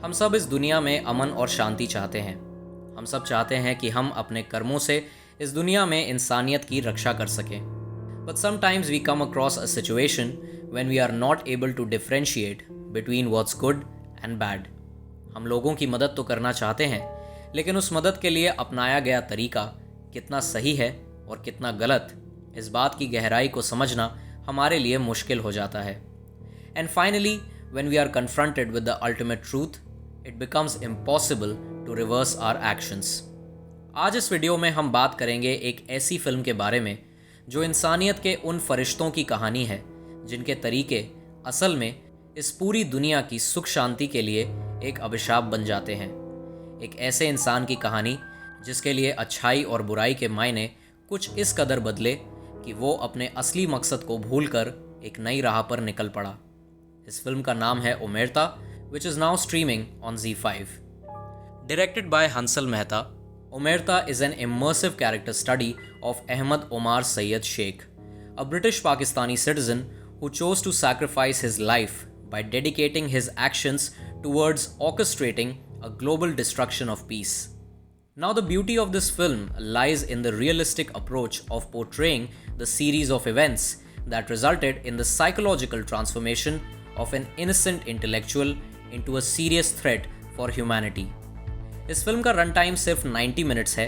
हम सब इस दुनिया में अमन और शांति चाहते हैं। हम सब चाहते हैं कि हम अपने कर्मों से इस दुनिया में इंसानियत की रक्षा कर सकें। But sometimes we come across a situation when we are not able to differentiate between what's good and bad. हम लोगों की मदद तो करना चाहते हैं, लेकिन उस मदद के लिए अपनाया गया तरीका कितना सही है और कितना गलत, इस बात की गहराई को समझना हमारे लिए मुश्किल हो जाता है। And finally, when we are confronted with the ultimate truth, it becomes impossible to reverse our actions. आज इस वीडियो में हम बात करेंगे एक ऐसी फिल्म के बारे में जो इंसानियत के उन फरिश्तों की कहानी है जिनके तरीके असल में इस पूरी दुनिया की सुख शांति के लिए एक अभिशाप बन जाते हैं। एक ऐसे इंसान की कहानी जिसके लिए अच्छाई और बुराई के मायने कुछ इस कदर बदले कि वो अपने असली मकसद को भूलकर एक नई राह पर निकल पड़ा। इस फिल्म का नाम है Omerta, which is now streaming on ZEE5. Directed by Hansal Mehta, Omerta is an immersive character study of Ahmad Omar Syed Sheikh, a British Pakistani citizen who chose to sacrifice his life by dedicating his actions towards orchestrating a global destruction of peace. Now, the beauty of this film lies in the realistic approach of portraying the series of events that resulted in the psychological transformation of an innocent intellectual into a serious threat for humanity. इस film का run time सिर्फ 90 minutes है,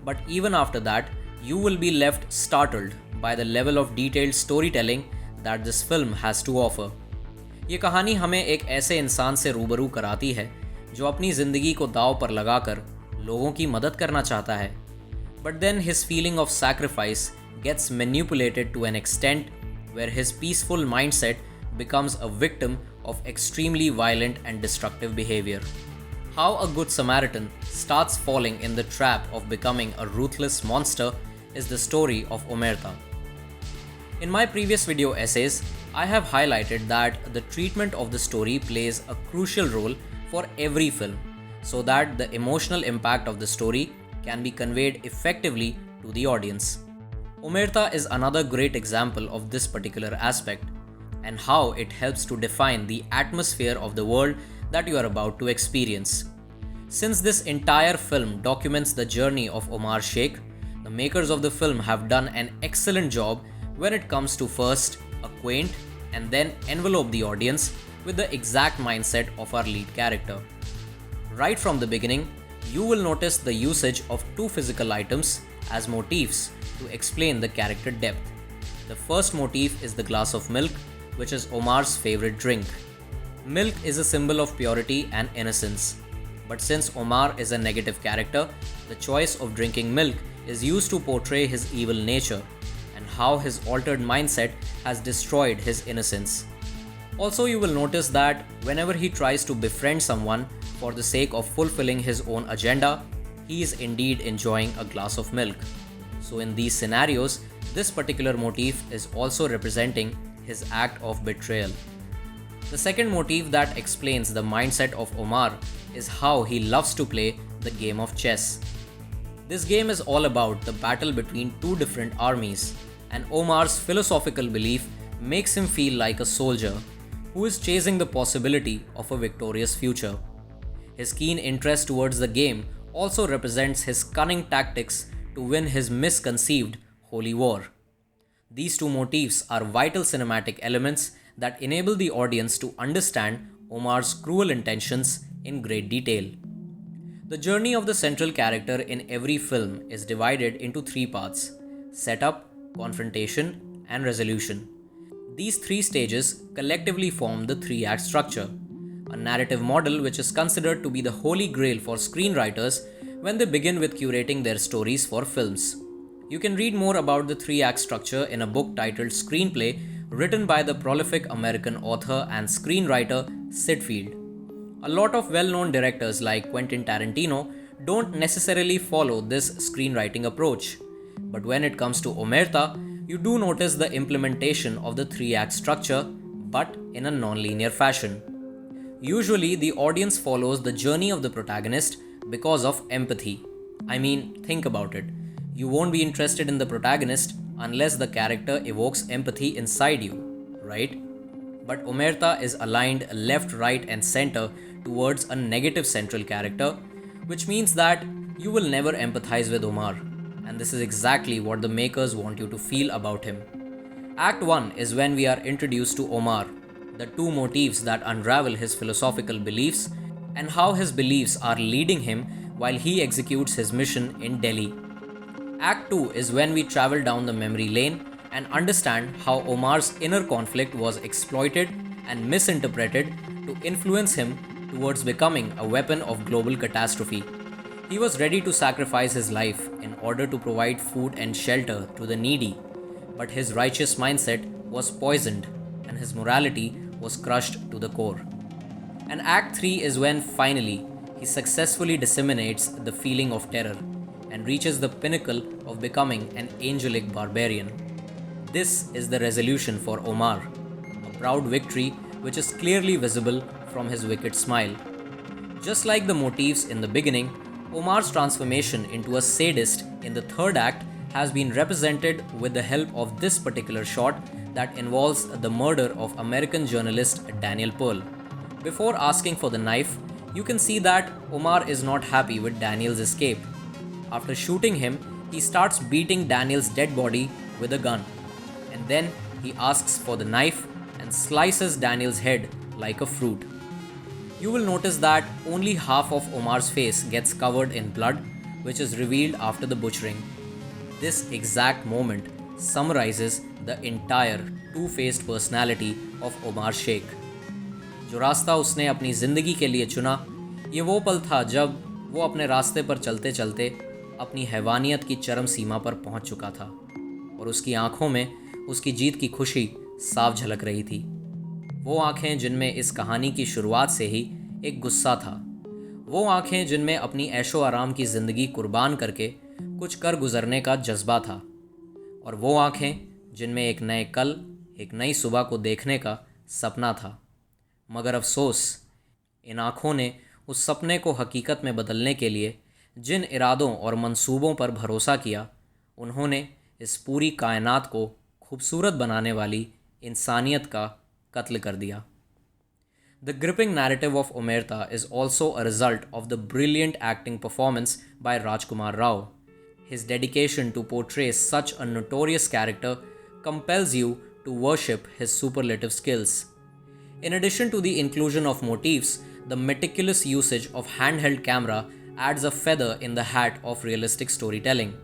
but even after that you will be left startled by the level of detailed storytelling that this film has to offer. ये कहानी हमें एक ऐसे इंसान से रूबरू कराती है जो अपनी ज़िंदगी को दांव पर लगाकर लोगों की मदद करना चाहता है, but then his feeling of sacrifice gets manipulated to an extent where his peaceful mindset becomes a victim of extremely violent and destructive behavior. How a good Samaritan starts falling in the trap of becoming a ruthless monster is the story of Omerta. In my previous video essays, I have highlighted that the treatment of the story plays a crucial role for every film, so that the emotional impact of the story can be conveyed effectively to the audience. Omerta is another great example of this particular aspect, and how it helps to define the atmosphere of the world that you are about to experience. Since this entire film documents the journey of Omar Sheikh, the makers of the film have done an excellent job when it comes to first acquaint and then envelope the audience with the exact mindset of our lead character. Right from the beginning, you will notice the usage of two physical items as motifs to explain the character depth. The first motif is the glass of milk, which is Omar's favorite drink. Milk is a symbol of purity and innocence. But since Omar is a negative character, the choice of drinking milk is used to portray his evil nature and how his altered mindset has destroyed his innocence. Also, you will notice that whenever he tries to befriend someone for the sake of fulfilling his own agenda, he is indeed enjoying a glass of milk. So in these scenarios, this particular motif is also representing his act of betrayal. The second motif that explains the mindset of Omar is how he loves to play the game of chess. This game is all about the battle between two different armies, and Omar's philosophical belief makes him feel like a soldier who is chasing the possibility of a victorious future. His keen interest towards the game also represents his cunning tactics to win his misconceived holy war. These two motifs are vital cinematic elements that enable the audience to understand Omar's cruel intentions in great detail. The journey of the central character in every film is divided into three parts: setup, confrontation, and resolution. These three stages collectively form the three-act structure, a narrative model which is considered to be the holy grail for screenwriters when they begin with curating their stories for films. You can read more about the three-act structure in a book titled Screenplay, written by the prolific American author and screenwriter Sid Field. A lot of well-known directors like Quentin Tarantino don't necessarily follow this screenwriting approach. But when it comes to Omerta, you do notice the implementation of the three-act structure, but in a non-linear fashion. Usually, the audience follows the journey of the protagonist because of empathy. I mean, think about it. You won't be interested in the protagonist unless the character evokes empathy inside you, right? But Omerta is aligned left, right, and center towards a negative central character, which means that you will never empathize with Omar, and this is exactly what the makers want you to feel about him. Act 1 is when we are introduced to Omar, the two motifs that unravel his philosophical beliefs and how his beliefs are leading him while he executes his mission in Delhi. Act 2 is when we travel down the memory lane and understand how Omar's inner conflict was exploited and misinterpreted to influence him towards becoming a weapon of global catastrophe. He was ready to sacrifice his life in order to provide food and shelter to the needy, but his righteous mindset was poisoned and his morality was crushed to the core. And Act 3 is when finally he successfully disseminates the feeling of terror and reaches the pinnacle of becoming an angelic barbarian. This is the resolution for Omar, a proud victory which is clearly visible from his wicked smile. Just like the motifs in the beginning, Omar's transformation into a sadist in the third act has been represented with the help of this particular shot that involves the murder of American journalist Daniel Pearl. Before asking for the knife, you can see that Omar is not happy with Daniel's escape. After shooting him, he starts beating Daniel's dead body with a gun, and then he asks for the knife and slices Daniel's head like a fruit. You will notice that only half of Omar's face gets covered in blood, which is revealed after the butchering. This exact moment summarizes the entire two-faced personality of Omar Sheikh. जो रास्ता उसने अपनी ज़िंदगी के लिए चुना, ये वो पल था जब वो अपने रास्ते पर चलते चलते अपनी हैवानियत की चरम सीमा पर पहुंच चुका था और उसकी आंखों में उसकी जीत की खुशी साफ झलक रही थी। वो आंखें जिनमें इस कहानी की शुरुआत से ही एक गुस्सा था, वो आंखें जिनमें अपनी ऐशो आराम की ज़िंदगी कुर्बान करके कुछ कर गुजरने का जज्बा था, और वो आंखें जिनमें एक नए कल, एक नई सुबह को देखने का सपना था। मगर अफसोस, इन आँखों ने उस सपने को हकीकत में बदलने के लिए जिन इरादों और मंसूबों पर भरोसा किया, उन्होंने इस पूरी कायनात को खूबसूरत बनाने वाली इंसानियत का कत्ल कर दिया। The gripping narrative of Omerta is also a result of the brilliant acting performance by Rajkumar Rao. His dedication to portray such a notorious character compels you to worship his superlative skills. In addition to the inclusion of motifs, the meticulous usage of handheld camera adds a feather in the hat of realistic storytelling.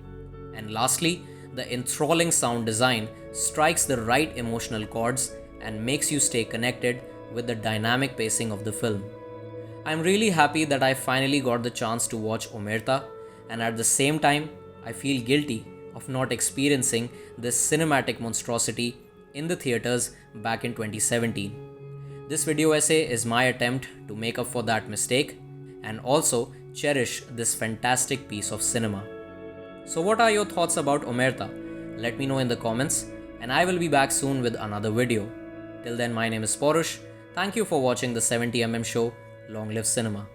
And lastly, the enthralling sound design strikes the right emotional chords and makes you stay connected with the dynamic pacing of the film. I'm really happy that I finally got the chance to watch Omerta, and at the same time, I feel guilty of not experiencing this cinematic monstrosity in the theaters back in 2017. This video essay is my attempt to make up for that mistake and also cherish this fantastic piece of cinema. So what are your thoughts about Omerta? Let me know in the comments, and I will be back soon with another video. Till then, my name is Porush. Thank you for watching the 70mm show. Long live cinema.